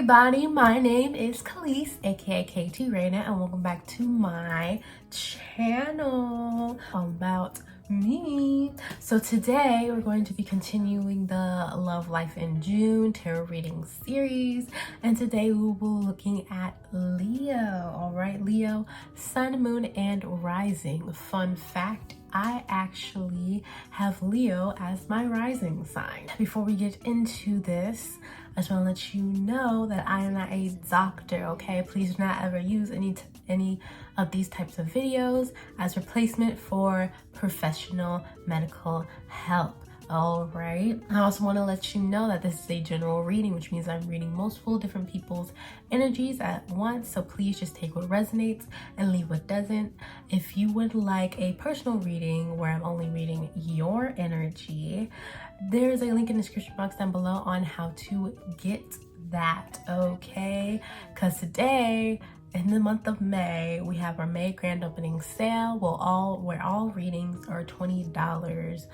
everybody, my name is Khalees, aka KT Raina, and welcome back to my channel about me. So today we're going to be continuing the Love Life in June tarot reading series, and today we will be looking at Leo. All right, Leo, sun, moon, and rising. Fun fact, I actually have Leo as my rising sign. Before we get into this, I just want to let you know that I am not a doctor, okay? Please do not ever use any of these types of videos as replacement for professional medical help. All right. I also want to let you know that this is a general reading, which means I'm reading multiple different people's energies at once. So please just take what resonates and leave what doesn't. If you would like a personal reading where I'm only reading your energy, there's a link in the description box down below on how to get that, okay? Because today, in the month of May, we have our May grand opening sale where all readings are $20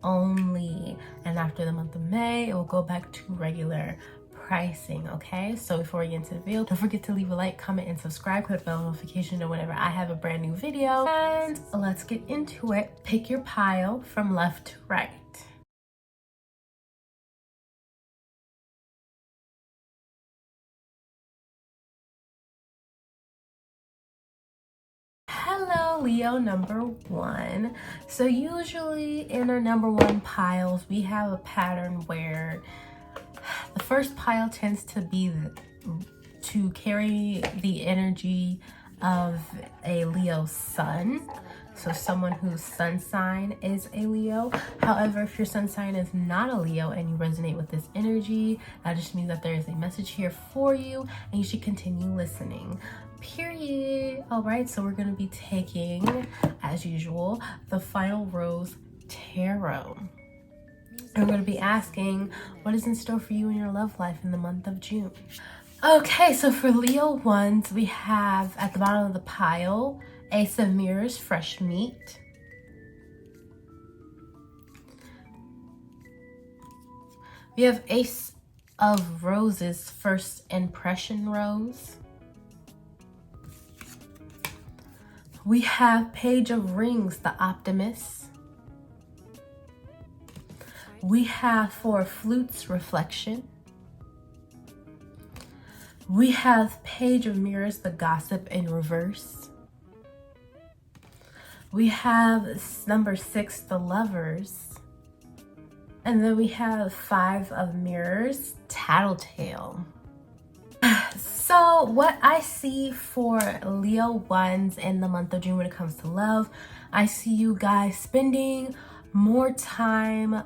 only, and after the month of May it will go back to regular pricing. Okay, so before we get into the video, don't forget to leave a like, comment, and subscribe. Click the bell notification to whenever I have a brand new video, and let's get into it. Pick your pile from left to right. Hello, Leo number one. So usually in our number one piles, we have a pattern where the first pile tends to be to carry the energy of a Leo sun. So someone whose sun sign is a Leo. However, if your sun sign is not a Leo and you resonate with this energy, that just means that there is a message here for you and you should continue listening. Period. All right, so we're going to be taking, as usual, the Final Rose Tarot. And we're going to be asking what is in store for you in your love life in the month of June. Okay, so for Leo ones, we have at the bottom of the pile, Ace of Mirrors, fresh meat. We have Ace of Roses, first impression rose. We have Page of Rings, the Optimist. We have Four of Flutes, reflection. We have Page of Mirrors, the Gossip in reverse. We have number 6, the Lovers. And then we have 5 of Mirrors, Tattletale. So what I see for Leo ones in the month of June when it comes to love, I see you guys spending more time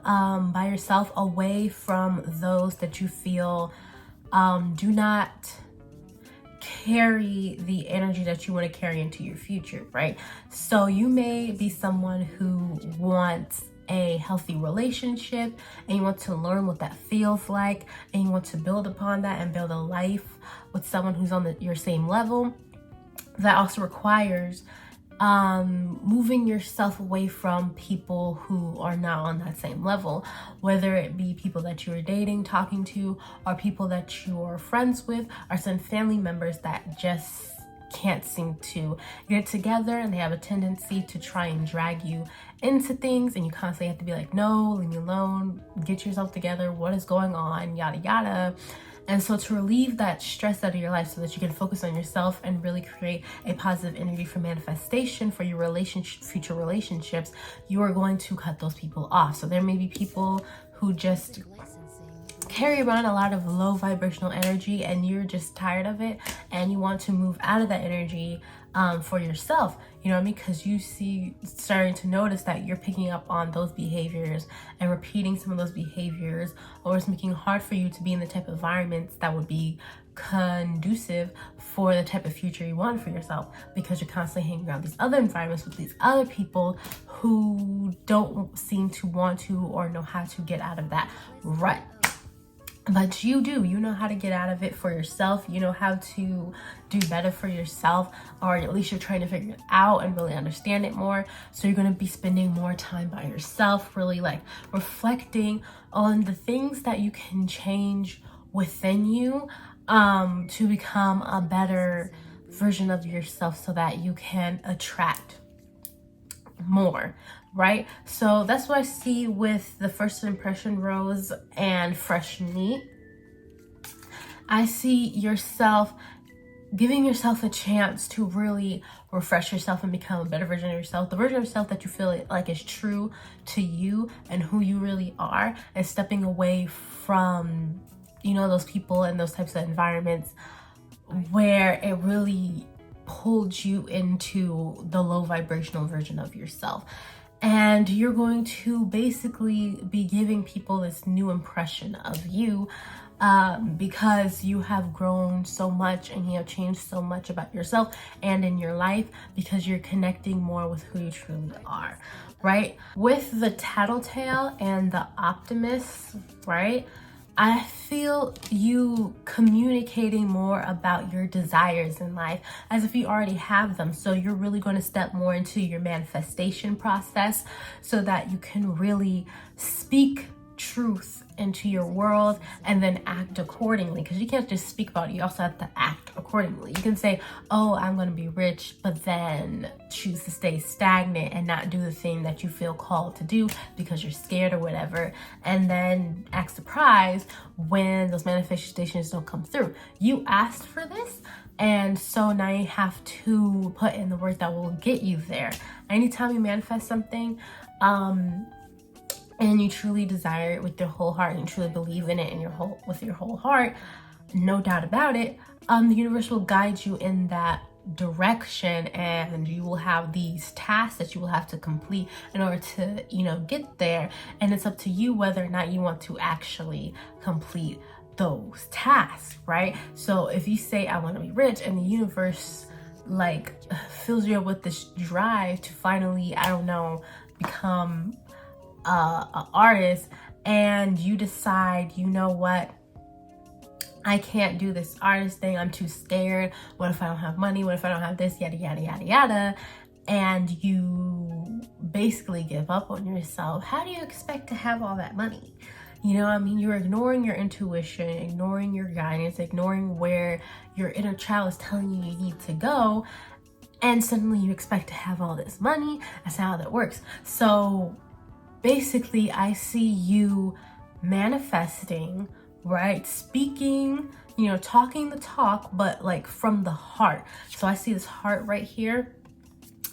by yourself, away from those that you feel do not carry the energy that you want to carry into your future, right? So you may be someone who wants a healthy relationship and you want to learn what that feels like, and you want to build upon that and build a life with someone who's on your same level. That also requires moving yourself away from people who are not on that same level, whether it be people that you are dating, talking to, or people that you are friends with, or some family members that just can't seem to get together, and they have a tendency to try and drag you into things, and you constantly have to be like, no, leave me alone, get yourself together, what is going on, yada yada. And so to relieve that stress out of your life so that you can focus on yourself and really create a positive energy for manifestation for your future relationships, you are going to cut those people off. So there may be people who just carry around a lot of low vibrational energy and you're just tired of it and you want to move out of that energy for yourself, you know what I mean? Because you starting to notice that you're picking up on those behaviors and repeating some of those behaviors, or it's making it hard for you to be in the type of environments that would be conducive for the type of future you want for yourself, because you're constantly hanging around these other environments with these other people who don't seem to want to or know how to get out of that rut. But you know how to get out of it for yourself. You know how to do better for yourself, or at least you're trying to figure it out and really understand it more. So you're going to be spending more time by yourself, really like reflecting on the things that you can change within you, to become a better version of yourself so that you can attract more, right? So that's what I see with the first impression rose and fresh meat. I see yourself giving yourself a chance to really refresh yourself and become a better version of yourself, the version of yourself that you feel like is true to you and who you really are, and stepping away from, you know, those people and those types of environments where it really pulled you into the low vibrational version of yourself. And you're going to basically be giving people this new impression of you, because you have grown so much and you have changed so much about yourself and in your life, because you're connecting more with who you truly are, right? With the tattletale and the optimist, right? I feel you communicating more about your desires in life as if you already have them. So you're really going to step more into your manifestation process so that you can really speak truth into your world and then act accordingly, because you can't just speak about it, you also have to act accordingly. You can say, oh, I'm going to be rich, but then choose to stay stagnant and not do the thing that you feel called to do because you're scared or whatever, and then act surprised when those manifestations don't come through. You asked for this, and so now you have to put in the work that will get you there. Anytime you manifest something, and you truly desire it with your whole heart, and you truly believe in it with your whole heart, no doubt about it, the universe will guide you in that direction, and you will have these tasks that you will have to complete in order to, you know, get there. And it's up to you whether or not you want to actually complete those tasks, right? So if you say, I want to be rich, and the universe like fills you up with this drive to finally, I don't know, become an artist, and you decide, you know what, I can't do this artist thing, I'm too scared, what if I don't have money, what if I don't have this, yada yada yada yada, and you basically give up on yourself, how do you expect to have all that money? You know what I mean? You're ignoring your intuition, ignoring your guidance, ignoring where your inner child is telling you you need to go, and suddenly you expect to have all this money. That's how that works. So basically, I see you manifesting, right? Speaking, you know, talking the talk, but like from the heart. So I see this heart right here,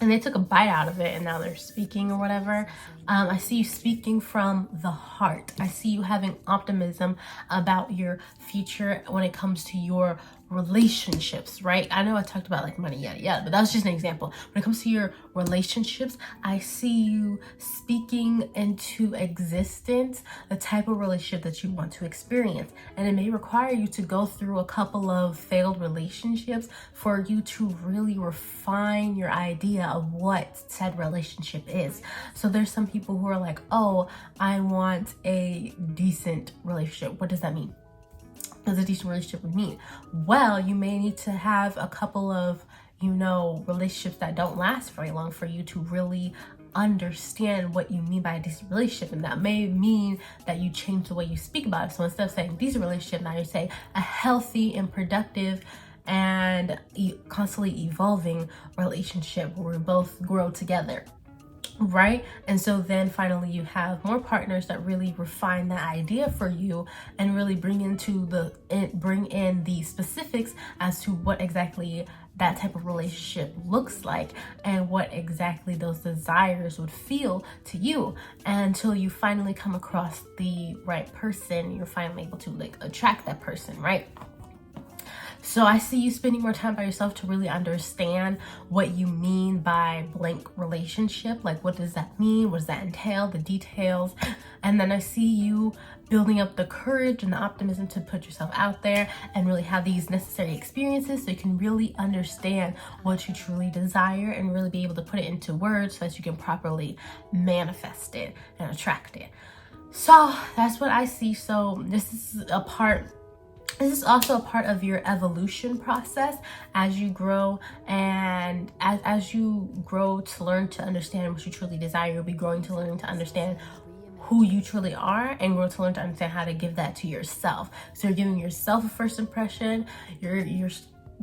and they took a bite out of it and now they're speaking or whatever. I see you speaking from the heart. I see you having optimism about your future when it comes to your relationships, right? I know I talked about like money, yada yada, but that was just an example. When it comes to your relationships, I see you speaking into existence the type of relationship that you want to experience. And it may require you to go through a couple of failed relationships for you to really refine your idea of what said relationship is. So there's some people who are like, oh, I want a decent relationship. What does that mean? What does a decent relationship would mean? Well, you may need to have a couple of, you know, relationships that don't last very long for you to really understand what you mean by a decent relationship. And that may mean that you change the way you speak about it. So instead of saying decent relationship, now you say a healthy and productive and constantly evolving relationship where we both grow together. Right? And so then finally you have more partners that really refine that idea for you and really bring in the specifics as to what exactly that type of relationship looks like and what exactly those desires would feel to you. And until you finally come across the right person, you're finally able to like attract that person, right? So I see you spending more time by yourself to really understand what you mean by blank relationship. Like, what does that mean? What does that entail? The details. And then I see you building up the courage and the optimism to put yourself out there and really have these necessary experiences so you can really understand what you truly desire and really be able to put it into words so that you can properly manifest it and attract it. So that's what I see. So this is also a part of your evolution process as you grow, and as you grow to learn to understand what you truly desire, you'll be growing to learn to understand who you truly are and grow to learn to understand how to give that to yourself. So you're giving yourself a first impression. You're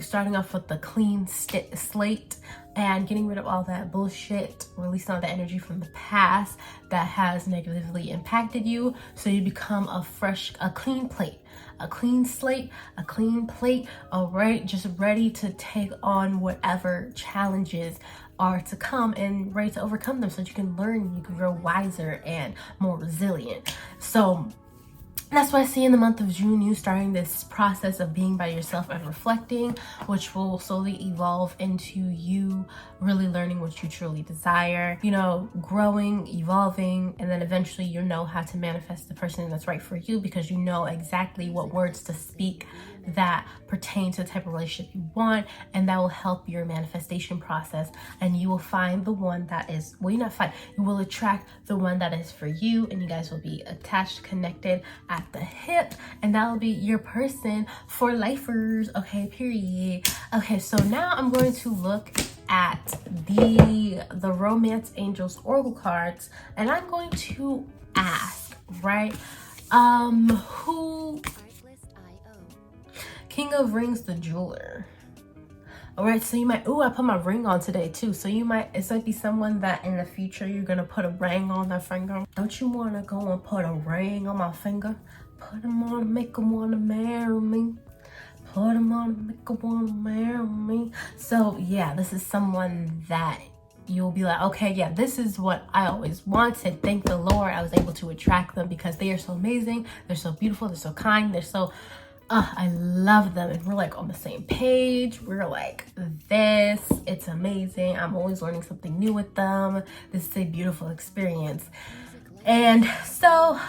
starting off with the clean slate and getting rid of all that bullshit, releasing all the energy from the past that has negatively impacted you, so you become a clean plate, a clean slate, a clean plate, all right, just ready to take on whatever challenges are to come and ready to overcome them, so that you can learn, you can grow wiser and more resilient. So that's why I see in the month of June you starting this process of being by yourself and reflecting, which will slowly evolve into you really learning what you truly desire, you know, growing, evolving, and then eventually you know how to manifest the person that's right for you, because you know exactly what words to speak that pertain to the type of relationship you want, and that will help your manifestation process, and you will find the one that is, well, you not find, you will attract the one that is for you, and you guys will be attached, connected at the hip, and that will be your person for lifers. Okay, period. Okay, so now I'm going to look at the Romance Angels Oracle cards, and I'm going to ask, right, who King of Rings, the jeweler. All right, so you might, I put my ring on today too. So you might, it might be someone that in the future you're gonna put a ring on their finger. Don't you wanna go and put a ring on my finger? Put them on, make them wanna marry me. Put them on, make them wanna marry me. So yeah, this is someone that you'll be like, okay, yeah, this is what I always wanted. Thank the Lord I was able to attract them, because they are so amazing. They're so beautiful. They're so kind. They're so, I love them, and we're like on the same page. We're like this. It's amazing. I'm always learning something new with them. This is a beautiful experience. And so,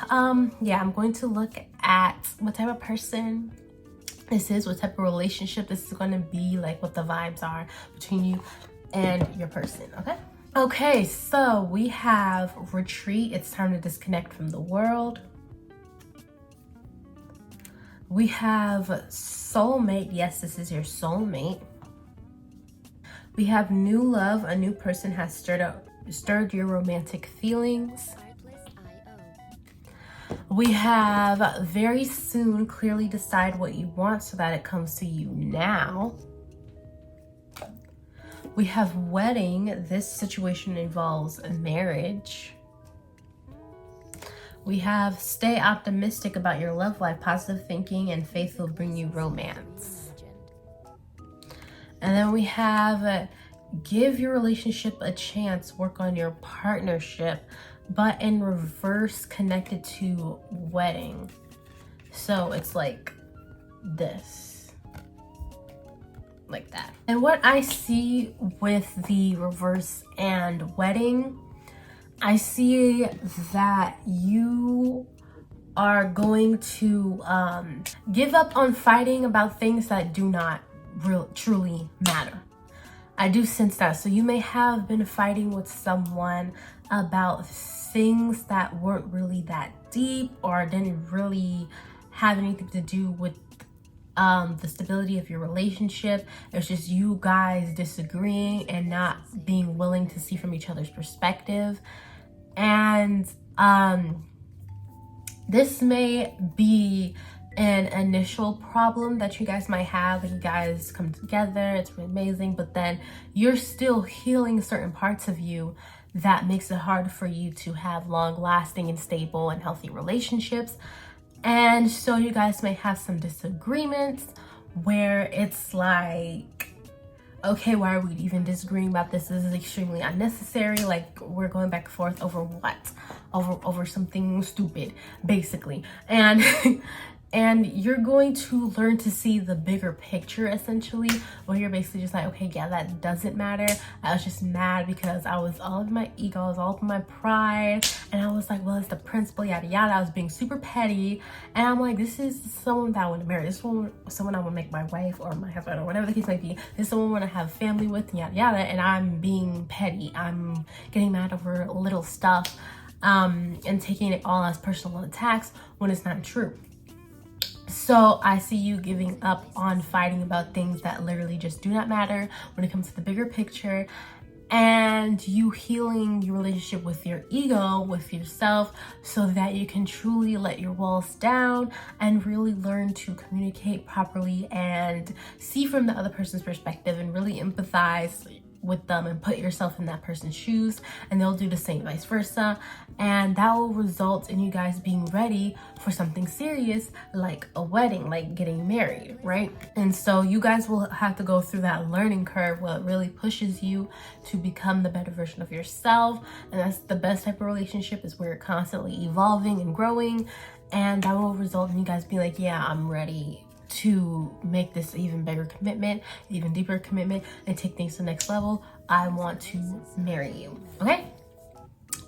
yeah, I'm going to look at what type of person this is, what type of relationship this is going to be, like what the vibes are between you and your person, okay? Okay, so we have retreat. It's time to disconnect from the world. We have soulmate. Yes, this is your soulmate. We have new love. A new person has stirred your romantic feelings. We have very soon. Clearly decide what you want so that it comes to you now. We have wedding. This situation involves a marriage. We have stay optimistic about your love life. Positive thinking and faith will bring you romance. And then we have give your relationship a chance. Work on your partnership, but in reverse, connected to wedding. So it's like this, like that. And what I see with the reverse and wedding, I see that you are going to give up on fighting about things that do not truly matter. I do sense that. So you may have been fighting with someone about things that weren't really that deep or didn't really have anything to do with the stability of your relationship. It's just you guys disagreeing and not being willing to see from each other's perspective. And this may be an initial problem that you guys might have, and you guys come together, it's really amazing, but then you're still healing certain parts of you that makes it hard for you to have long lasting and stable and healthy relationships. And so you guys may have some disagreements where it's like, okay, why are we even disagreeing about this? This is extremely unnecessary. Like, we're going back and forth over what? Over something stupid, basically. And and you're going to learn to see the bigger picture, essentially, where you're basically just like, okay, yeah, that doesn't matter. I was just mad because I was all of my ego, I was all of my pride, and I was like, well, it's the principle, yada yada. I was being super petty, and I'm like, this is someone that I want to marry. This is someone I want to make my wife or my husband or whatever the case might be. This is someone I want to have family with, yada yada, and I'm being petty. I'm getting mad over little stuff, and taking it all as personal attacks when it's not true. So I see you giving up on fighting about things that literally just do not matter when it comes to the bigger picture. and you healing your relationship with your ego, with yourself, so that you can truly let your walls down and really learn to communicate properly and see from the other person's perspective and really empathize with them and put yourself in that person's shoes, and they'll do the same, vice versa. And that will result in you guys being ready for something serious, like a wedding, like getting married, right? And so you guys will have to go through that learning curve where it really pushes you to become the better version of yourself. And that's the best type of relationship, is where you're constantly evolving and growing, and that will result in you guys being like, yeah, I'm ready to make this even bigger commitment, even deeper commitment, and take things to the next level. I want to marry you. Okay?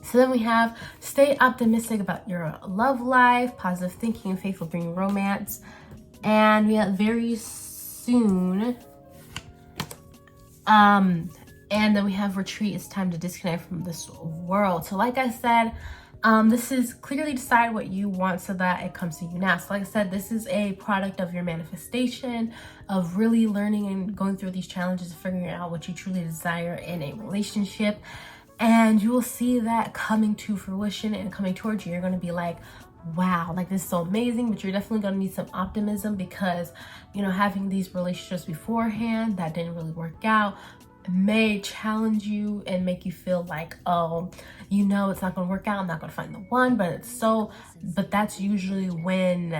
So then we have stay optimistic about your love life, positive thinking and faith will bring romance. And we have very soon. And then we have retreat. It's time to disconnect from this world. So like I said, this is clearly decide what you want so that it comes to you now. So like I said, this is a product of your manifestation, of really learning and going through these challenges, figuring out what you truly desire in a relationship. And you will see that coming to fruition and coming towards you. You're going to be like, wow, like this is so amazing. But you're definitely going to need some optimism, because, you know, having these relationships beforehand that didn't really work out may challenge you and make you feel like, oh, you know, it's not going to work out, I'm not going to find the one. But that's usually when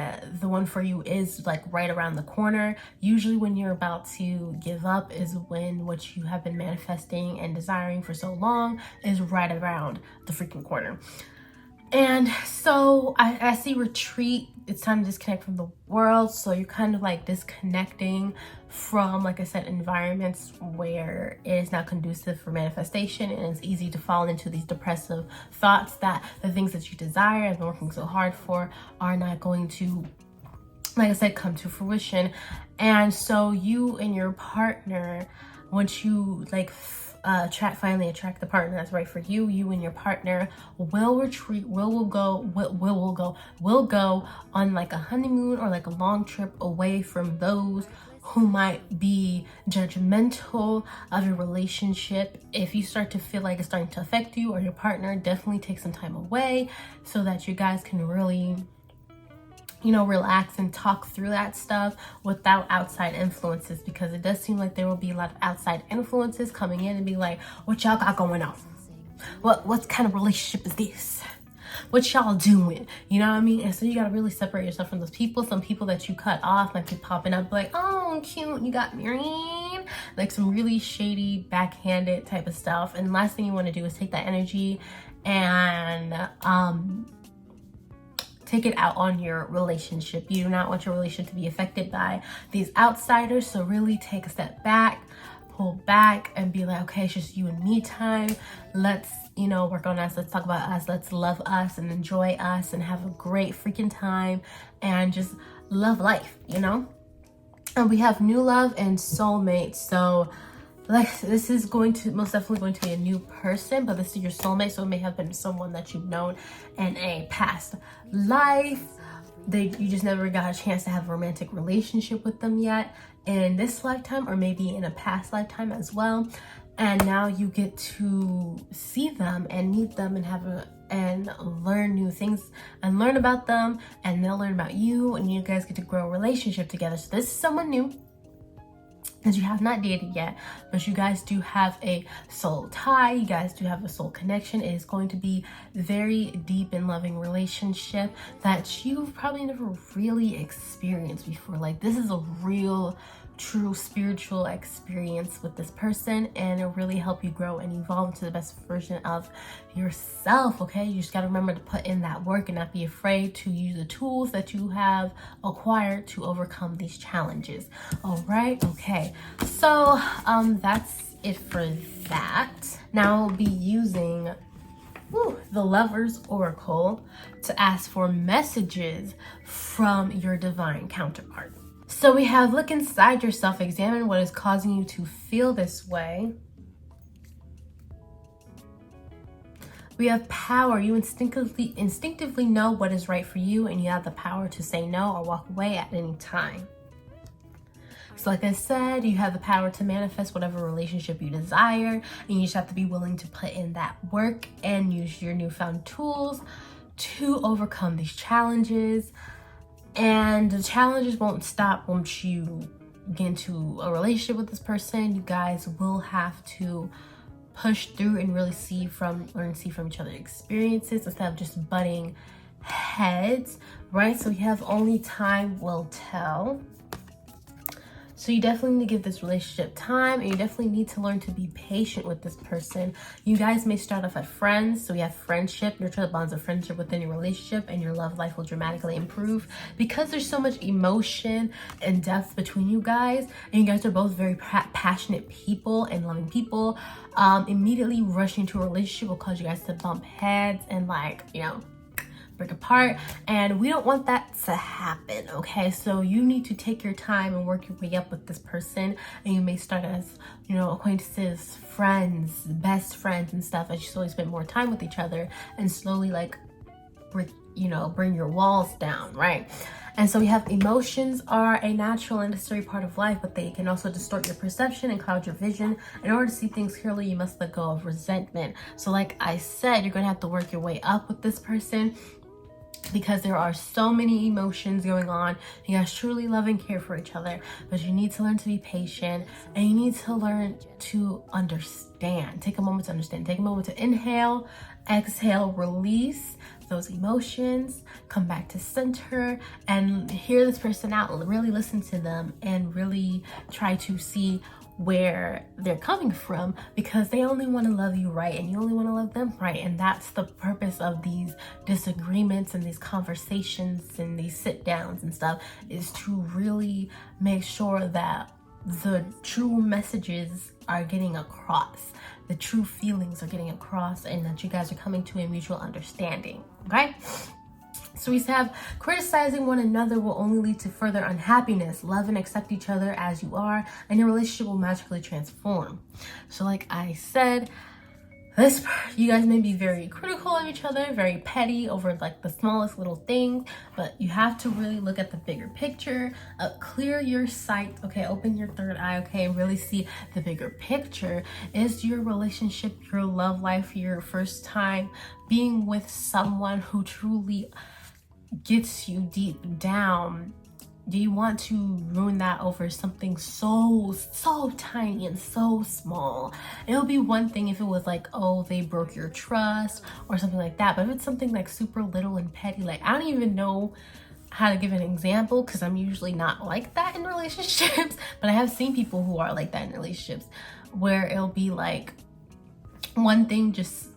the one for you is like right around the corner. Usually when you're about to give up is when what you have been manifesting and desiring for so long is right around the freaking corner. And so I see retreat, it's time to disconnect from the world. So you're kind of like disconnecting from, like I said, environments where it is not conducive for manifestation, and it's easy to fall into these depressive thoughts that the things that you desire and been working so hard for are not going to, like I said, come to fruition. And so you and your partner, once you like finally attract the partner that's right for you, you and your partner will retreat, will go on like a honeymoon or like a long trip away from those who might be judgmental of your relationship. If you start to feel like it's starting to affect you or your partner, definitely take some time away so that you guys can really, you know, relax and talk through that stuff without outside influences, because it does seem like there will be a lot of outside influences coming in and be like, what y'all got going on? What kind of relationship is this? What y'all doing? You know what I mean? And so you gotta really separate yourself from those people. Some people that you cut off might be popping up like, oh, cute, you got married. Like some really shady, backhanded type of stuff. And the last thing you wanna do is take that energy and take it out on your relationship. You do not want your relationship to be affected by these outsiders. So really take a step back, pull back, and be like, okay, it's just you and me time. Let's, you know, work on us. Let's talk about us. Let's love us and enjoy us and have a great freaking time and just love life, you know? And we have new love and soulmate. So like this is most definitely going to be a new person, but this is your soulmate, so it may have been someone that you've known in a past life. You just never got a chance to have a romantic relationship with them yet in this lifetime, or maybe in a past lifetime as well. And now you get to see them and meet them and learn new things and learn about them, and they'll learn about you, and you guys get to grow a relationship together. So this is someone new that you have not dated yet, but you guys do have a soul tie. You guys do have a soul connection. It is going to be very deep and loving relationship that you've probably never really experienced before. Like this is a real, true spiritual experience with this person, and it'll really help you grow and evolve into the best version of yourself. Okay, you just got to remember to put in that work and not be afraid to use the tools that you have acquired to overcome these challenges. All right, okay, so that's it for that. Now I'll be using the Lover's Oracle to ask for messages from your divine counterpart. So we have look inside yourself, examine what is causing you to feel this way. We have power. You instinctively know what is right for you, and you have the power to say no or walk away at any time. So like I said, you have the power to manifest whatever relationship you desire, and you just have to be willing to put in that work and use your newfound tools to overcome these challenges. And the challenges won't stop once you get into a relationship with this person. You guys will have to push through and really learn to see from each other's experiences instead of just butting heads, right? So you have only time will tell. So you definitely need to give this relationship time, and you definitely need to learn to be patient with this person. You guys may start off as friends, so you have friendship, nurture the bonds of friendship within your relationship, and your love life will dramatically improve because there's so much emotion and depth between you guys, and you guys are both very passionate people and loving people. Immediately rushing into a relationship will cause you guys to bump heads and break apart, and we don't want that to happen. Okay, so you need to take your time and work your way up with this person, and you may start as acquaintances, friends, best friends and stuff, as you slowly spend more time with each other and slowly bring your walls down, right? And so we have emotions are a natural and necessary part of life, but they can also distort your perception and cloud your vision. In order to see things clearly, you must let go of resentment. So like I said, you're gonna have to work your way up with this person, because there are so many emotions going on. You guys truly love and care for each other, but you need to learn to be patient, and you need to learn to understand. Take a moment to understand. Take a moment to inhale, exhale, release those emotions, come back to center, and hear this person out. Really listen to them and really try to see where they're coming from, because they only want to love you right and you only want to love them right. And that's the purpose of these disagreements and these conversations and these sit downs and stuff, is to really make sure that the true messages are getting across, the true feelings are getting across, and that you guys are coming to a mutual understanding. Okay, so we have criticizing one another will only lead to further unhappiness. Love and accept each other as you are, and your relationship will magically transform. So like I said, you guys may be very critical of each other, very petty over like the smallest little things, but you have to really look at the bigger picture, clear your sight, okay, open your third eye, okay, and really see the bigger picture. Is your relationship, your love life, your first time being with someone who truly gets you deep down? Do you want to ruin that over something so tiny and so small? It would be one thing if it was like, oh, they broke your trust or something like that. But if it's something like super little and petty, like I don't even know how to give an example, because I'm usually not like that in relationships. But I have seen people who are like that in relationships, where it'll be like one thing just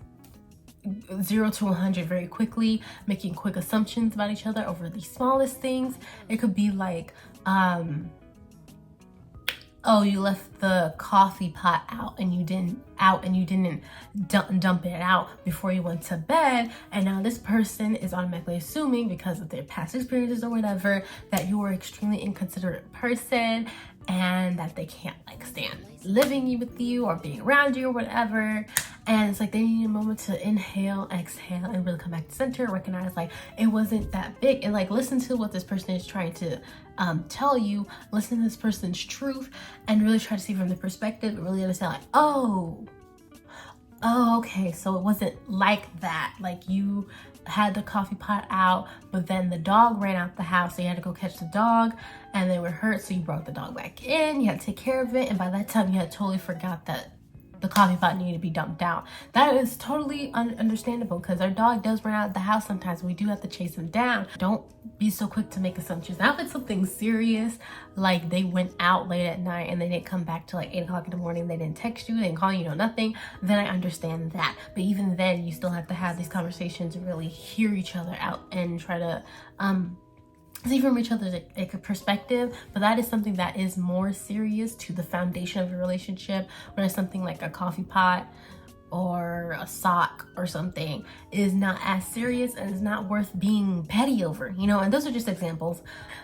0 to 100 very quickly, making quick assumptions about each other over the smallest things. It could be like, oh, you left the coffee pot out and you didn't dump it out before you went to bed, and now this person is automatically assuming, because of their past experiences or whatever, that you are an extremely inconsiderate person and that they can't like stand living with you or being around you or whatever. And it's like they need a moment to inhale, exhale, and really come back to center, recognize like it wasn't that big, and like listen to what this person is trying to tell you, listen to this person's truth, and really try to see from the perspective and really understand like, oh, okay, so it wasn't like that. Like you had the coffee pot out, but then the dog ran out the house, so you had to go catch the dog, and they were hurt, so you brought the dog back in, you had to take care of it, and by that time you had totally forgot that the coffee pot needed to be dumped out. That is totally understandable, because our dog does run out of the house sometimes. We do have to chase him down. Don't be so quick to make assumptions. Now if it's something serious, like they went out late at night and they didn't come back till like 8 o'clock in the morning, they didn't text you, they didn't call you, nothing, then I understand that. But even then, you still have to have these conversations and really hear each other out and try to see from each other's perspective. But that is something that is more serious to the foundation of your relationship, whereas something like a coffee pot or a sock or something is not as serious and is not worth being petty over, and those are just examples.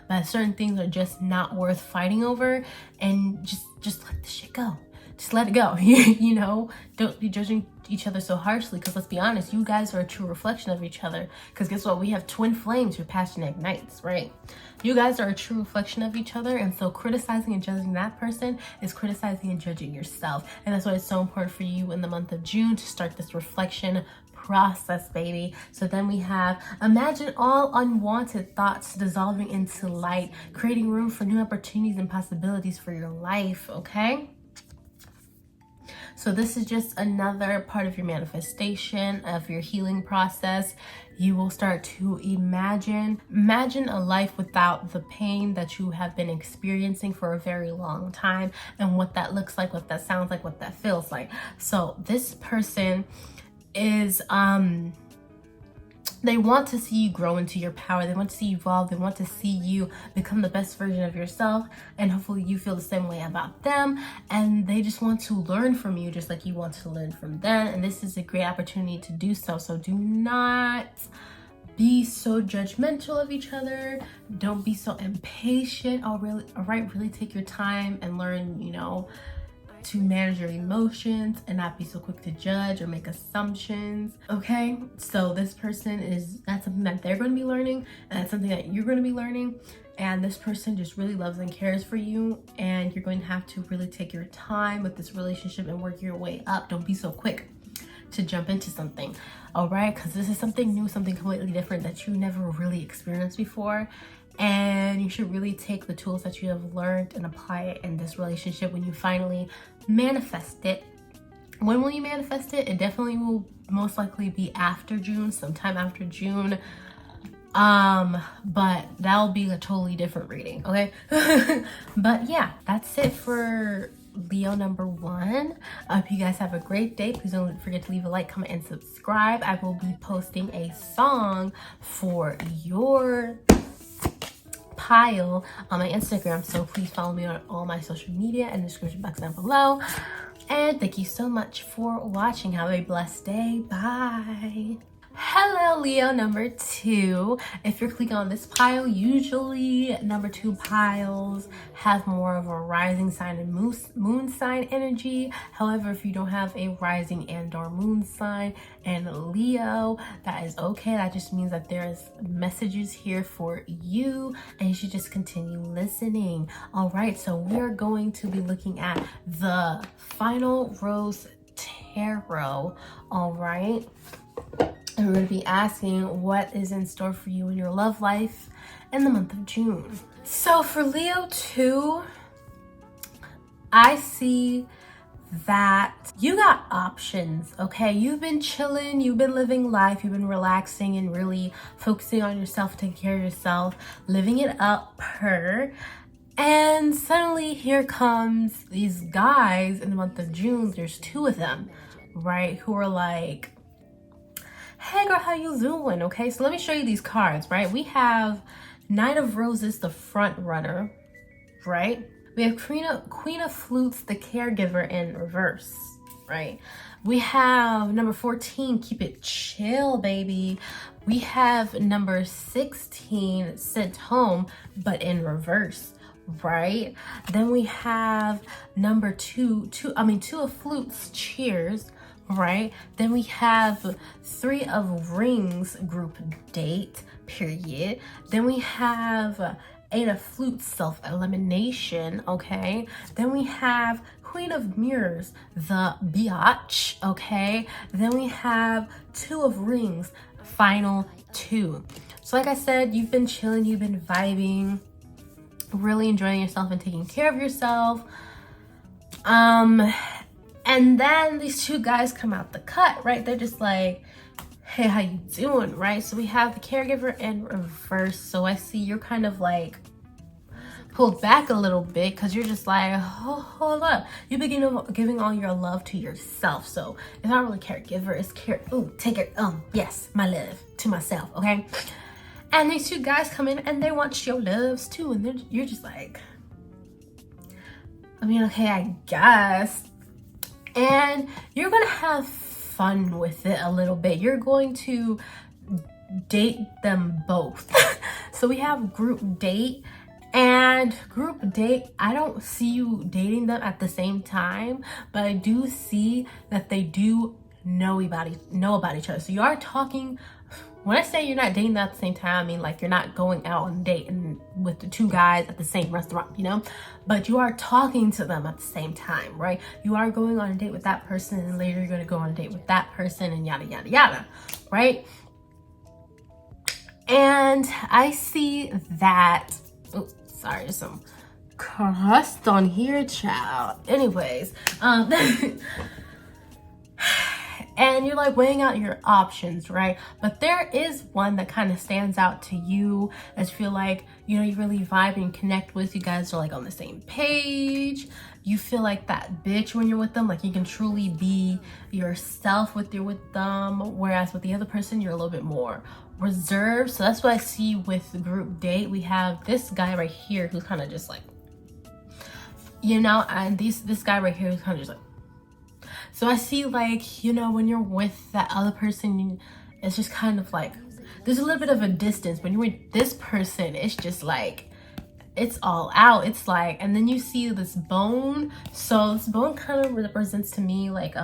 But certain things are just not worth fighting over, and just let the shit go. just let it go. You know, don't be judging each other so harshly, because let's be honest, you guys are a true reflection of each other. Because guess what? We have twin flames, your passion ignites, right? You guys are a true reflection of each other, and so criticizing and judging that person is criticizing and judging yourself. And that's why it's so important for you in the month of June to start this reflection process, baby. So then we have, imagine all unwanted thoughts dissolving into light, creating room for new opportunities and possibilities for your life, okay? So this is just another part of your manifestation, of your healing process. You will start to imagine a life without the pain that you have been experiencing for a very long time, and what that looks like, what that sounds like, what that feels like. So this person is they want to see you grow into your power. They want to see you evolve. They want to see you become the best version of yourself, and hopefully you feel the same way about them. And they just want to learn from you just like you want to learn from them, and this is a great opportunity to do so. So do not be so judgmental of each other. Don't be so impatient. All right, really take your time and learn, you know, to manage your emotions and not be so quick to judge or make assumptions, okay? So this person that's something that they're going to be learning, and that's something that you're going to be learning. And this person just really loves and cares for you, and you're going to have to really take your time with this relationship and work your way up. Don't be so quick to jump into something, all right? Because this is something new, something completely different that you never really experienced before. And you should really take the tools that you have learned and apply it in this relationship when you finally manifest it. When will you manifest it? It definitely will most likely be after June, sometime after June. But that'll be a totally different reading, okay? But yeah, that's it for Leo number 1. I hope you guys have a great day. Please don't forget to leave a like, comment, and subscribe. I will be posting a song for your pile on my Instagram, so please follow me on all my social media in the description box down below. And thank you so much for watching. Have a blessed day. Bye. Hello, Leo number 2. If you're clicking on this pile, usually number 2 piles have more of a rising sign and moon sign energy. However, if you don't have a rising and or moon sign and Leo, that is okay. That just means that there's messages here for you, and you should just continue listening. All right, so we're going to be looking at the Final Rose Tarot. All right. And we're going to be asking what is in store for you in your love life in the month of June. So for Leo 2, I see that you got options, okay? You've been chilling, you've been living life, you've been relaxing and really focusing on yourself, taking care of yourself, living it up and suddenly here comes these guys in the month of June. There's 2 of them, right? Who are like, hey girl, how you doing? Okay, so let me show you these cards, right? We have Knight of Roses, the front runner, right? We have Queen of Flutes, the caregiver, in reverse, right? We have number 14, keep it chill, baby. We have number 16, sent home, but in reverse, right? Then we have number 2 of Flutes, cheers, right? Then we have 3 of Rings, group date, period. Then we have 8 of Flutes, self-elimination, okay? Then we have Queen of Mirrors, the biatch, okay? Then we have 2 of Rings, final 2. So like I said, you've been chilling, you've been vibing, really enjoying yourself and taking care of yourself. And then these 2 guys come out the cut, right? They're just like, hey, how you doing, right? So we have the caregiver in reverse. So I see you're kind of like pulled back a little bit because you're just like, oh, hold up. You begin giving all your love to yourself. So it's not really caregiver, it's take it, yes, my love to myself, okay? And these 2 guys come in and they want your loves too. And you're just like, I mean, okay, I guess. And you're gonna have fun with it a little bit. You're going to date them both. So we have group date, And group date, I don't see you dating them at the same time, but I do see that they do know about each other. So you are talking. When I say you're not dating them at the same time, I mean like you're not going out on a date and with the two guys at the same restaurant, you know? But you are talking to them at the same time, right? You are going on a date with that person, and later you're gonna go on a date with that person, and yada, yada, yada, right? And I see that, oh, sorry, there's some crust on here, child. Anyways, and you're like weighing out your options, right? But there is one that kind of stands out to you as you feel like, you know, you really vibe and connect with. You guys are like on the same page. You feel like that bitch when you're with them, like you can truly be yourself with them. Whereas with the other person, you're a little bit more reserved. So that's what I see with the group date. We have this guy right here who's kind of just like, you know, and this guy right here who's kind of just like. So I see, like, you know, when you're with that other person, it's just kind of like, there's a little bit of a distance. When you're with this person, it's just like, it's all out. It's like, and then you see this bone. So this bone kind of represents to me, like,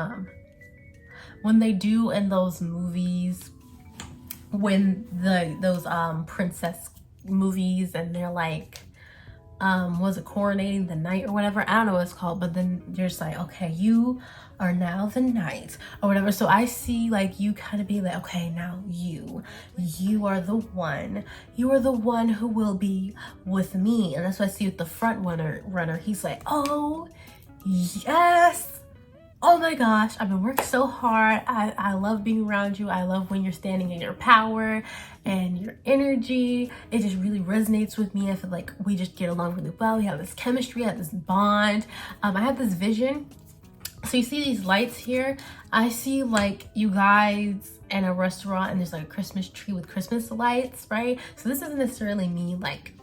when they do in those movies, when those princess movies, and they're like, was it coronating the night or whatever? I don't know what it's called, but then you're just like, okay, you are now the knight or whatever. So I see like you kind of be like, okay, now you are the one who will be with me. And that's what I see with the front runner. He's like, oh yes, oh my gosh, I've been working so hard. I love being around you. I love when you're standing in your power and your energy. It just really resonates with me. I feel like we just get along really well. We have this chemistry, I have this bond. I have this vision. So you see these lights here. I see like you guys in a restaurant and there's like a Christmas tree with Christmas lights, right? So this doesn't necessarily mean like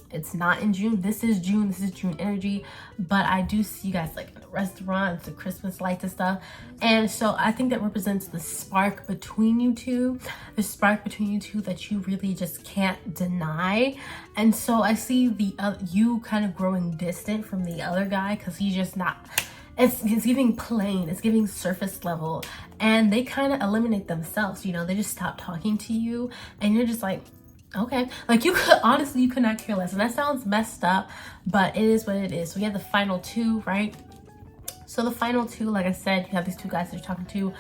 it's not in June. This is June energy, but I do see you guys like in a restaurant, the Christmas lights and stuff. And so I think that represents the spark between you two, that you really just can't deny. And so I see the you kind of growing distant from the other guy because he's just not, it's giving plain, it's giving surface level, and they kind of eliminate themselves, you know, they just stop talking to you, and you're just like, okay, like you could honestly, you could not care less. And that sounds messed up, but it is what it is. So we have the final two, right? So the final two, like I said, you have these two guys that you're talking to,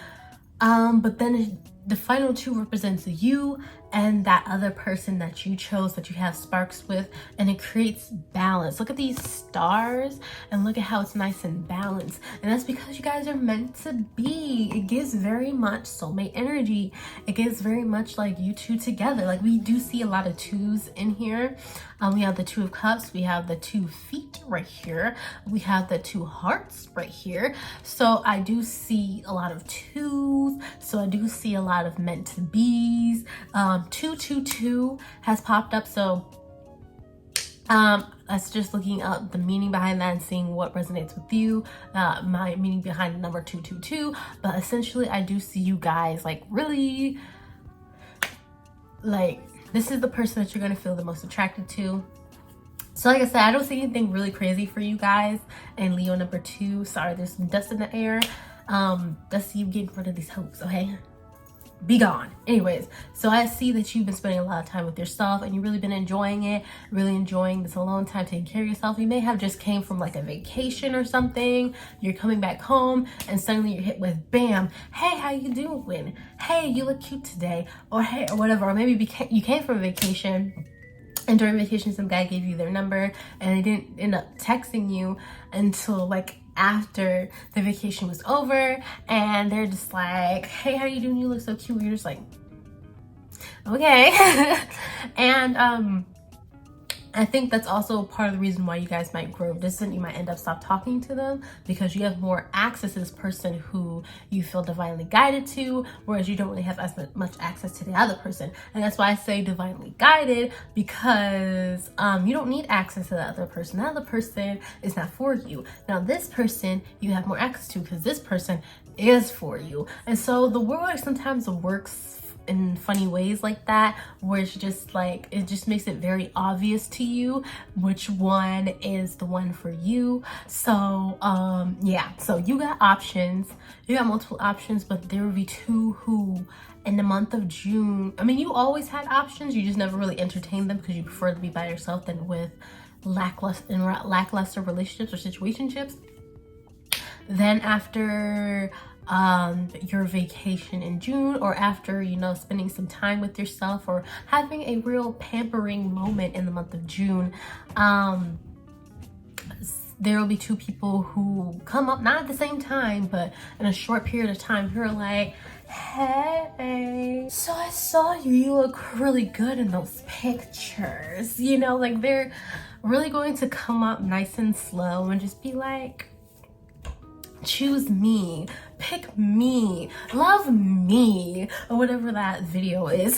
but then the final two represents you and that other person that you chose, that you have sparks with, and it creates balance. Look at these stars and look at how it's nice and balanced. And that's because you guys are meant to be. It gives very much soulmate energy. It gives very much like you two together. Like we do see a lot of twos in here. We have the Two of Cups, we have the 2 feet right here, we have the 2 hearts right here. So I do see a lot of twos, so I do see a lot of meant to be's. 222 has popped up, so that's just looking up the meaning behind that and seeing what resonates with you. My meaning behind the number 222, but essentially I do see you guys like really like, this is the person that you're going to feel the most attracted to. So like I said, I don't see anything really crazy for you guys. And Leo number 2, sorry, there's some dust in the air. Let's see you getting rid of these hopes, okay? Be gone. Anyways, so I see that you've been spending a lot of time with yourself and you've really been enjoying it, really enjoying this alone time, taking care of yourself. You may have just came from like a vacation or something. You're coming back home and suddenly you're hit with bam, hey, how you doing? Hey, you look cute today. Or hey, or whatever. Or maybe you came from a vacation and during vacation some guy gave you their number and they didn't end up texting you until like after the vacation was over, and they're just like, hey, how you doing? You look so cute. You're just like, okay. And I think that's also part of the reason why you guys might grow distant. You might end up stop talking to them because you have more access to this person who you feel divinely guided to, whereas you don't really have as much access to the other person. And that's why I say divinely guided, because you don't need access to the other person. The other person is not for you. Now this person you have more access to because this person is for you. And so the world sometimes works in funny ways like that, where it's just like, it just makes it very obvious to you which one is the one for you. So yeah, so you got options, you got multiple options, but there will be two who in the month of June, I mean, you always had options, you just never really entertained them because you prefer to be by yourself than with lackluster relationships or situationships. Then after your vacation in June, or after, you know, spending some time with yourself or having a real pampering moment in the month of June, there will be two people who come up, not at the same time, but in a short period of time. You're like, hey, so I saw you look really good in those pictures. You know, like they're really going to come up nice and slow and just be like, choose me, pick me, love me, or whatever that video is.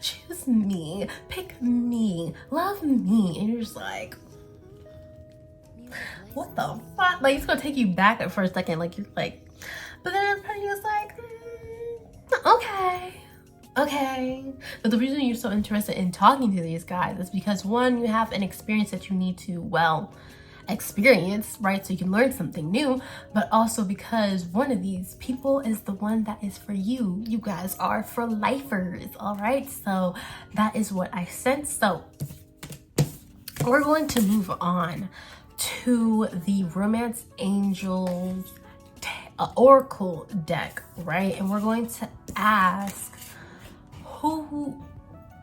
Choose me, pick me, love me. And you're just like, what the fuck? Like, it's gonna take you back for a second, like you're like, but then you're just like, okay. But the reason you're so interested in talking to these guys is because, one, you have an experience that you need to, well, experience, right? So you can learn something new, but also because one of these people is the one that is for you. You guys are for lifers, all right? So that is what I sense. So we're going to move on to the Romance Angels Oracle deck, right? And we're going to ask, who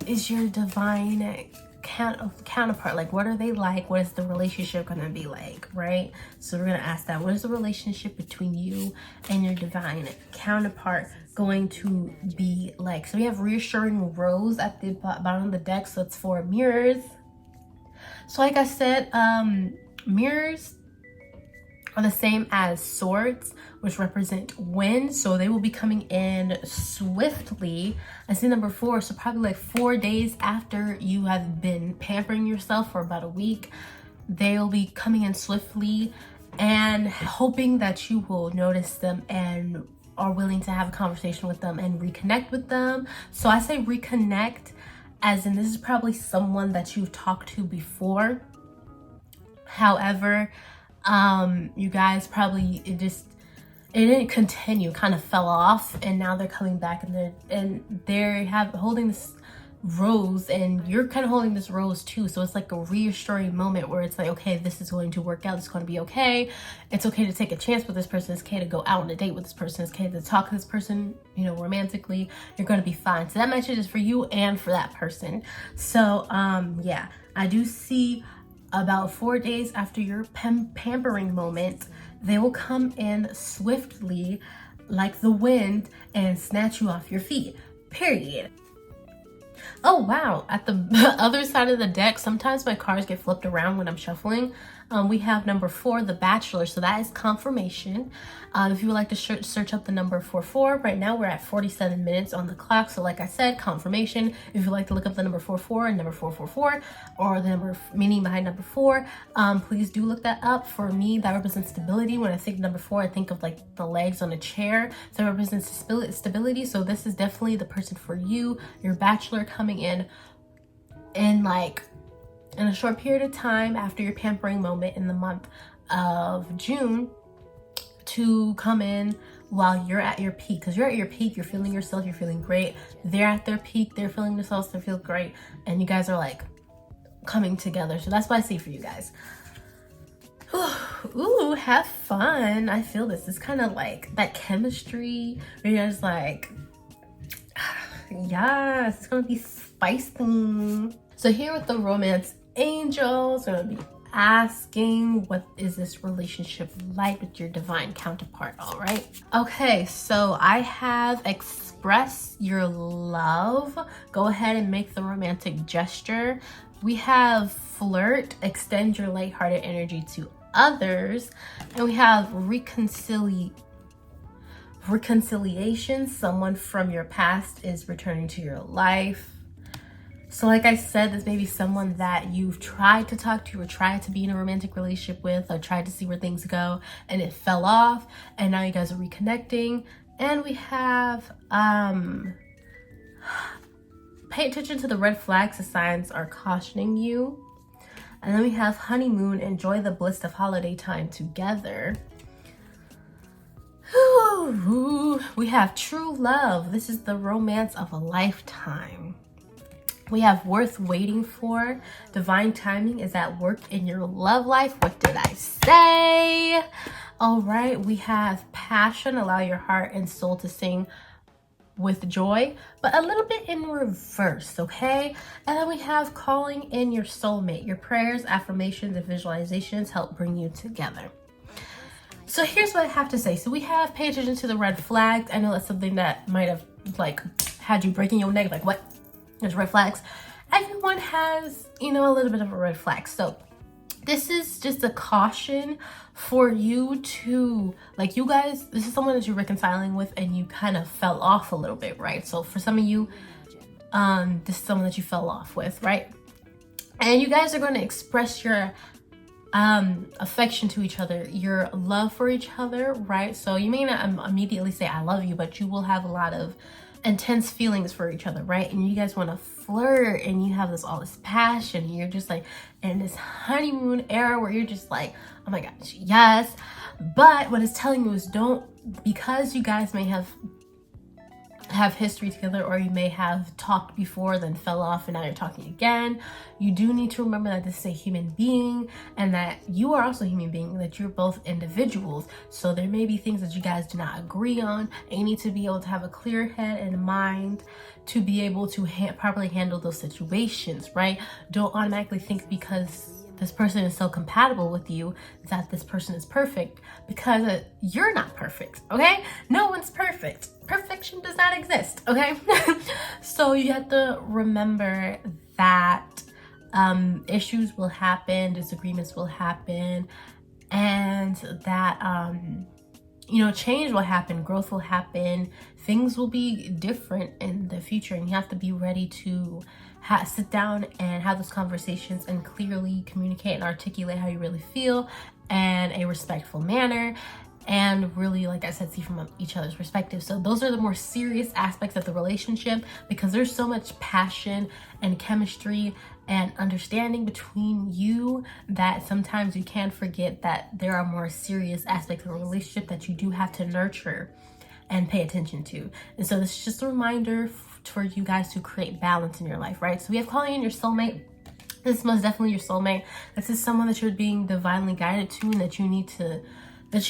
is your divine counterpart? Like, what are they like? What is the relationship gonna be like, right? So we're gonna ask that. What is the relationship between you and your divine counterpart going to be like? So we have Reassuring Rose at the bottom of the deck, so it's for mirrors. So like I said, mirrors are the same as swords, which represent wind, so they will be coming in swiftly. I see number 4, so probably like 4 days after you have been pampering yourself for about a week, they'll be coming in swiftly, and hoping that you will notice them and are willing to have a conversation with them and reconnect with them. So I say reconnect as in this is probably someone that you've talked to before. However, you guys probably, it didn't continue, kind of fell off, and now they're coming back, and they're holding this rose, and you're kind of holding this rose too. So it's like a reassuring moment where it's like, okay, this is going to work out, it's going to be okay, it's okay to take a chance with this person, it's okay to go out on a date with this person, it's okay to talk to this person, you know, romantically, you're going to be fine. So that message is for you and for that person. So yeah, I do see about 4 days after your pampering moment, they will come in swiftly like the wind and snatch you off your feet, period. Oh wow, at the other side of the deck, sometimes my cards get flipped around when I'm shuffling. We have number 4, the Bachelor, so that is confirmation. If you would like to search up the number 44, right now we're at 47 minutes on the clock, so like I said, confirmation. If you'd like to look up the number 44 and number 444, or the number meaning behind number 4, please do look that up. For me, that represents stability. When I think number 4, I think of like the legs on a chair, so it represents stability. So this is definitely the person for you, your Bachelor, coming in like in a short period of time after your pampering moment in the month of June, to come in while you're at your peak. Because you're at your peak, you're feeling yourself, you're feeling great. They're at their peak, they're feeling themselves, they feel great, and you guys are like coming together. So that's what I see for you guys. Ooh, have fun. I feel this. It's kind of like that chemistry where you're just like, yes, it's gonna be spicy. So here with the Romance Angels, we're gonna be asking, what is this relationship like with your divine counterpart? All right. Okay, so I have express your love. Go ahead and make the romantic gesture. We have flirt, extend your lighthearted energy to others, and we have reconciliation. Someone from your past is returning to your life. So like I said, this may be someone that you've tried to talk to or tried to be in a romantic relationship with, or tried to see where things go, and it fell off, and now you guys are reconnecting. And we have Pay attention to the red flags. The signs are cautioning you. And then we have honeymoon. Enjoy the bliss of holiday time together. We have true love. This is the romance of a lifetime. We have worth waiting for. Divine timing is at work in your love life. What did I say? All right, we have passion. Allow your heart and soul to sing with joy, but a little bit in reverse, okay? And then we have calling in your soulmate. Your prayers, affirmations, and visualizations help bring you together. So here's what I have to say. So we have pay attention to the red flags. I know that's something that might have like had you breaking your neck, like what? There's red flags. Everyone has, a little bit of a red flag. So this is just a caution for you to, like, you guys, this is someone that you're reconciling with and you kind of fell off a little bit, right? So for some of you, this is someone that you fell off with, right? And you guys are going to express your affection to each other, your love for each other, right? So you may not immediately say I love you, but you will have a lot of intense feelings for each other, right? And you guys want to flirt and you have all this passion. You're just like in this honeymoon era where you're just like, oh my gosh, yes. But what it's telling you is because you guys may have history together, or you may have talked before then fell off and now you're talking again, you do need to remember that this is a human being and that you are also a human being, that you're both individuals. So there may be things that you guys do not agree on, and you need to be able to have a clear head and mind to be able to properly handle those situations, right? Don't automatically think because this person is so compatible with you that this person is perfect, because you're not perfect, okay? No one's perfect. Perfection does not exist, okay? So you have to remember that issues will happen, disagreements will happen, and that change will happen, growth will happen, things will be different in the future, and you have to be ready to sit down and have those conversations and clearly communicate and articulate how you really feel in a respectful manner, and really, like I said, see from each other's perspective. So those are the more serious aspects of the relationship, because there's so much passion and chemistry and understanding between you that sometimes you can forget that there are more serious aspects of a relationship that you do have to nurture and pay attention to. And so this is just a reminder for you guys to create balance in your life, right? So we have calling in your soulmate. This is most definitely your soulmate. This is someone that you're being divinely guided to and that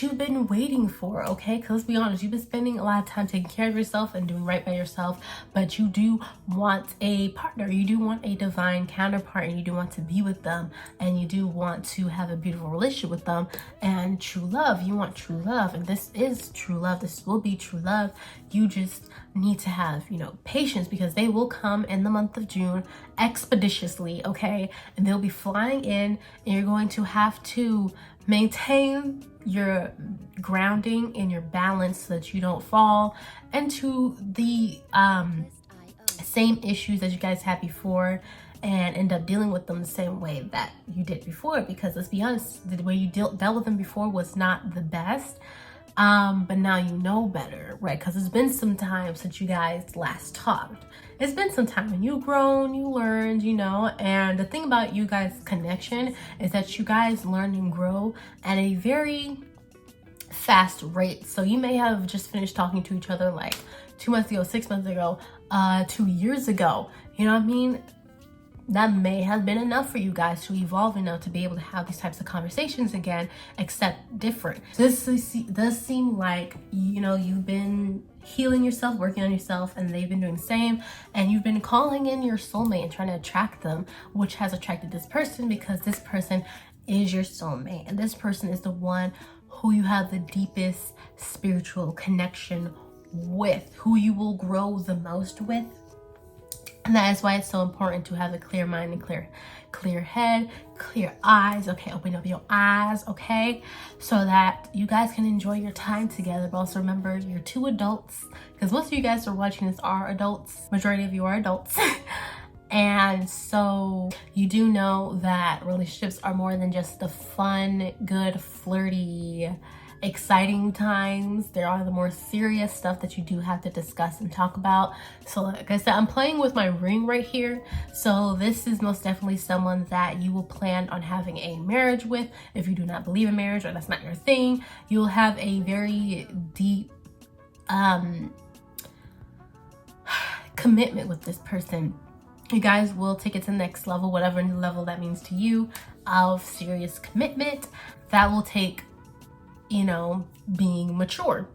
you've been waiting for, okay? Because let's be honest, you've been spending a lot of time taking care of yourself and doing right by yourself, but you do want a partner, you do want a divine counterpart, and you do want to be with them, and you do want to have a beautiful relationship with them, and true love. You want true love, and this is true love. This will be true love. You just need to have, patience, because they will come in the month of June expeditiously, okay? And they'll be flying in, and you're going to have to maintain your grounding and your balance so that you don't fall into the same issues that you guys had before and end up dealing with them the same way that you did before. Because let's be honest, the way you dealt with them before was not the best. But now you know better, right? Because it's been some time since you guys last talked. It's been some time, and you've grown, you learned, and the thing about you guys' connection is that you guys learn and grow at a very fast rate. So you may have just finished talking to each other like 2 months ago, 6 months ago, 2 years ago. You know what I mean? That may have been enough for you guys to evolve enough to be able to have these types of conversations again, except different. So this does seem like, you've been healing yourself, working on yourself, and they've been doing the same, and you've been calling in your soulmate and trying to attract them, which has attracted this person, because this person is your soulmate, and this person is the one who you have the deepest spiritual connection with, who you will grow the most with. And that is why it's so important to have a clear mind and clear head, clear eyes, okay? Open up your eyes, okay? So that you guys can enjoy your time together. But also remember, you're two adults, because most of you guys are watching this are adults. Majority of you are adults. And so you do know that relationships are more than just the fun, good, flirty exciting times. There are the more serious stuff that you do have to discuss and talk about. So like I said, I'm playing with my ring right here. So this is most definitely someone that you will plan on having a marriage with. If you do not believe in marriage or that's not your thing, you will have a very deep commitment with this person. You guys will take it to the next level, whatever level that means to you, of serious commitment. That will take, you know, being mature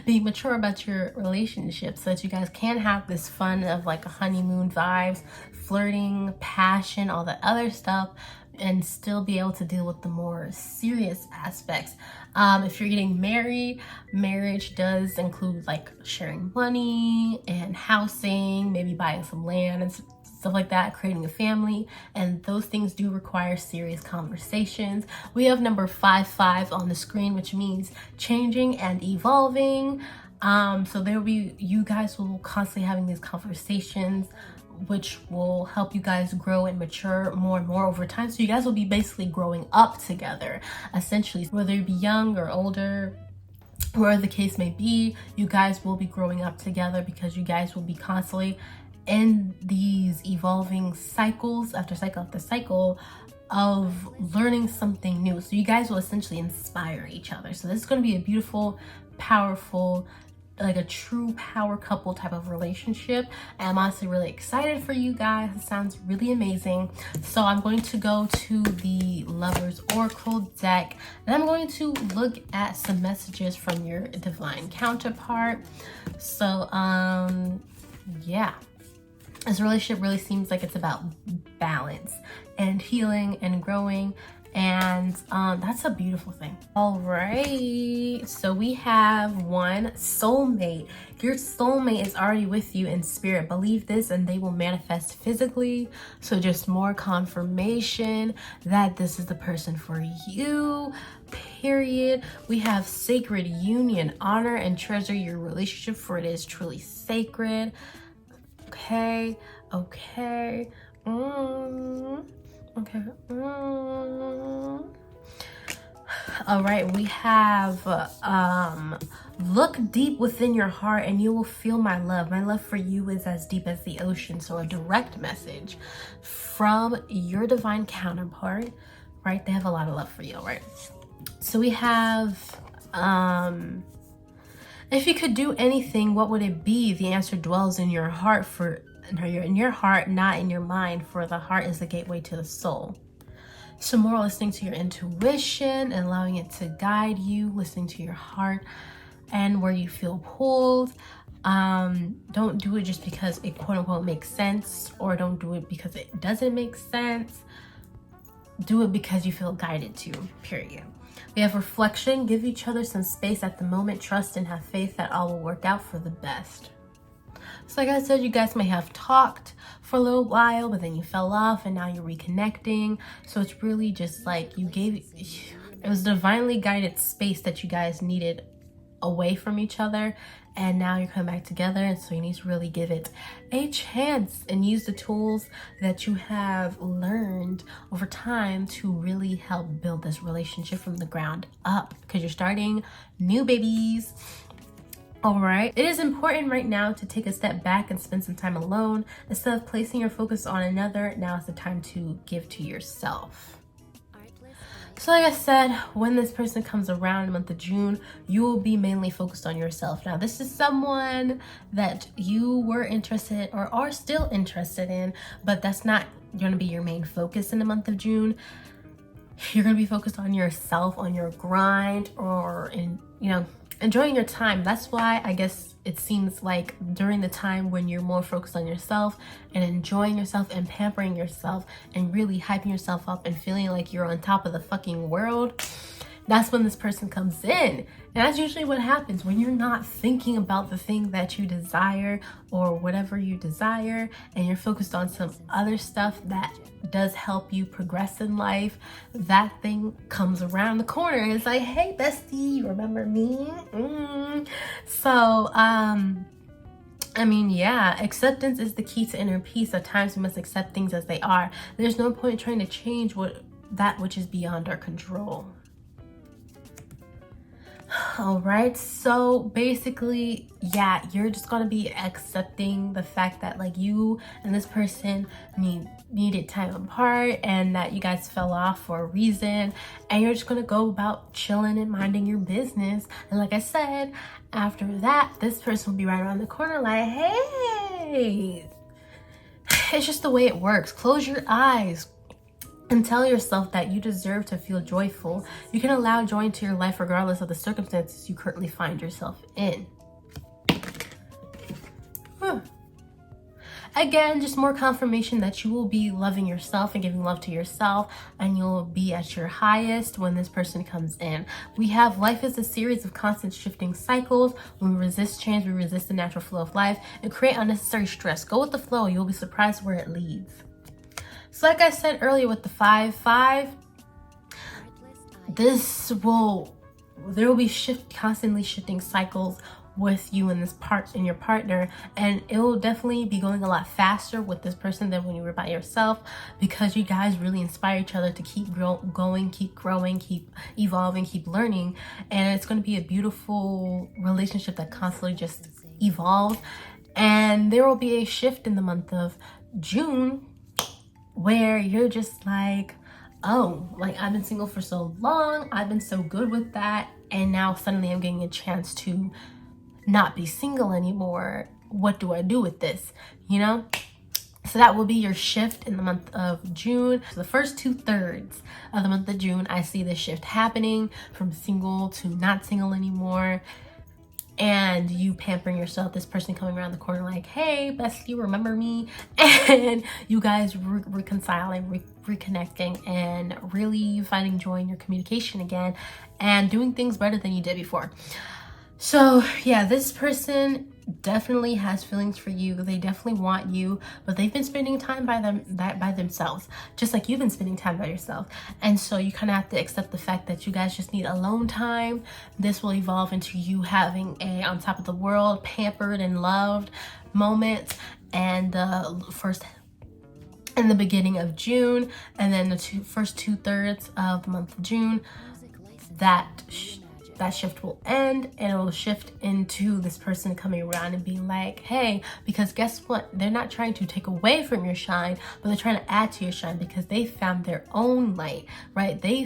being mature about your relationship, so that you guys can have this fun of like a honeymoon vibes, flirting, passion, all that other stuff, and still be able to deal with the more serious aspects. If you're getting married, marriage does include like sharing money and housing, maybe buying some land and stuff like that, creating a family, and those things do require serious conversations. We have number 55 on the screen, which means changing and evolving. So there will be, you guys will constantly having these conversations, which will help you guys grow and mature more and more over time. So you guys will be basically growing up together, essentially, whether you be young or older, whatever the case may be. You guys will be growing up together because you guys will be constantly in these evolving cycles after cycle after cycle of learning something new. So you guys will essentially inspire each other. So this is going to be a beautiful, powerful, like a true power couple type of relationship. And I'm honestly really excited for you guys. It sounds really amazing. So I'm going to go to the Lovers Oracle deck, and I'm going to look at some messages from your divine counterpart. So yeah, this relationship really seems like it's about balance and healing and growing, and that's a beautiful thing. All right, so we have one, soulmate. Your soulmate is already with you in spirit. Believe this and they will manifest physically. So just more confirmation that this is the person for you, period. We have sacred union. Honor and treasure your relationship, for it is truly sacred. Okay. Okay. All right, we have look deep within your heart and you will feel my love. My love for you is as deep as the ocean. So a direct message from your divine counterpart, right? They have a lot of love for you, right? So we have if you could do anything, what would it be? The answer dwells in your heart, in your heart, not in your mind, for the heart is the gateway to the soul. So more listening to your intuition and allowing it to guide you, listening to your heart and where you feel pulled. Don't do it just because it quote unquote makes sense, or don't do it because it doesn't make sense. Do it because you feel guided to, period. We have reflection. Give each other some space at the moment. Trust and have faith that all will work out for the best. So like I said, you guys may have talked for a little while, but then you fell off and now you're reconnecting. So it's really just like it was divinely guided space that you guys needed away from each other, and now you're coming back together, and so you need to really give it a chance and use the tools that you have learned over time to really help build this relationship from the ground up, because you're starting new, babies. All right, it is important right now to take a step back and spend some time alone. Instead of placing your focus on another, now is the time to give to yourself. So like I said, when this person comes around in the month of June, you will be mainly focused on yourself. Now, this is someone that you were interested or are still interested in, but that's not going to be your main focus in the month of June. You're going to be focused on yourself, on your grind, or enjoying your time. That's why I guess it seems like during the time when you're more focused on yourself and enjoying yourself and pampering yourself and really hyping yourself up and feeling like you're on top of the fucking world, that's when this person comes in. And that's usually what happens when you're not thinking about the thing that you desire or whatever you desire, and you're focused on some other stuff that does help you progress in life. That thing comes around the corner and it's like, hey bestie, remember me? So I mean, yeah, acceptance is the key to inner peace. At times we must accept things as they are. There's no point trying to change that which is beyond our control. All right, so basically, yeah, you're just gonna be accepting the fact that like you and this person needed time apart, and that you guys fell off for a reason, and you're just gonna go about chilling and minding your business. And like I said, after that, this person will be right around the corner like, hey, it's just the way it works. Close your eyes and tell yourself that you deserve to feel joyful. You can allow joy into your life regardless of the circumstances you currently find yourself in. Again, just more confirmation that you will be loving yourself and giving love to yourself, and you'll be at your highest when this person comes in. We have life is a series of constant shifting cycles. When we resist change, we resist the natural flow of life and create unnecessary stress. Go with the flow. You'll be surprised where it leads. So like I said earlier with the 5-5, there will be constantly shifting cycles with you and your partner, and it will definitely be going a lot faster with this person than when you were by yourself, because you guys really inspire each other to keep going, keep growing, keep evolving, keep learning, and it's going to be a beautiful relationship that constantly just evolves. And there will be a shift in the month of June where you're just like, oh, like I've been single for so long, I've been so good with that, and now suddenly I'm getting a chance to not be single anymore. What do I do with this? You know? So that will be your shift in the month of June. So the first 2/3 of the month of June, I see this shift happening from single to not single anymore. And you pampering yourself, this person coming around the corner like, hey, bestie, remember me? And you guys reconciling, reconnecting, and really finding joy in your communication again and doing things better than you did before. So yeah, this person definitely has feelings for you. They definitely want you, but they've been spending time by themselves, just like you've been spending time by yourself. And so you kind of have to accept the fact that you guys just need alone time. This will evolve into you having a on top of the world, pampered and loved moment, and in the beginning of June, and then the first 2/3 of the month of June, that shift will end, and it will shift into this person coming around and being like, hey, because guess what? They're not trying to take away from your shine, but they're trying to add to your shine, because they found their own light, right? They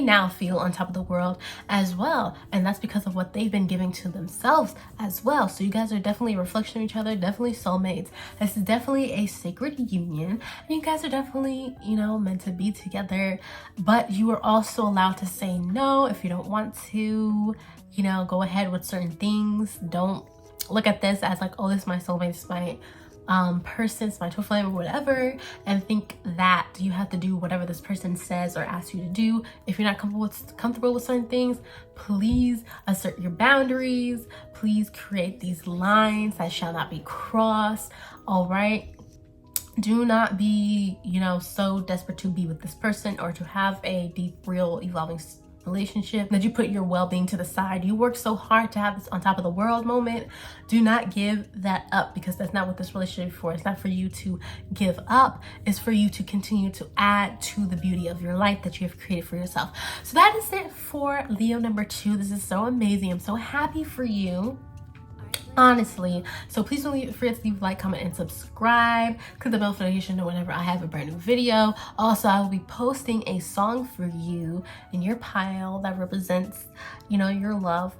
now feel on top of the world as well. And that's because of what they've been giving to themselves as well. So you guys are definitely a reflection of each other, definitely soulmates. This is definitely a sacred union, and you guys are definitely, meant to be together, but you are also allowed to say no if you don't want to. Go ahead with certain things. Don't look at this as like, oh, this is my soulmate, this is my person, it's my twin flame or whatever, and think that you have to do whatever this person says or asks you to do. If you're not comfortable with certain things, please assert your boundaries. Please create these lines that shall not be crossed. All right. Do not be, so desperate to be with this person or to have a deep, real, evolving relationship that you put your well-being to the side. You work so hard to have this on top of the world moment. Do not give that up, because that's not what this relationship is for. It's not for you to give up. It's for you to continue to add to the beauty of your life that you have created for yourself. So that is it for Leo number 2. This is so amazing. I'm so happy for you, honestly. So please don't forget to leave a like, comment, and subscribe. Click the bell notification to whenever I have a brand new video. Also, I will be posting a song for you in your pile that represents, your love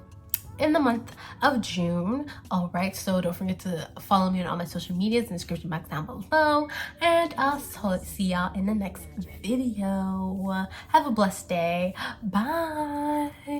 in the month of June. All right, so don't forget to follow me on all my social medias in the description box down below, and I'll see y'all in the next video. Have a blessed day. Bye.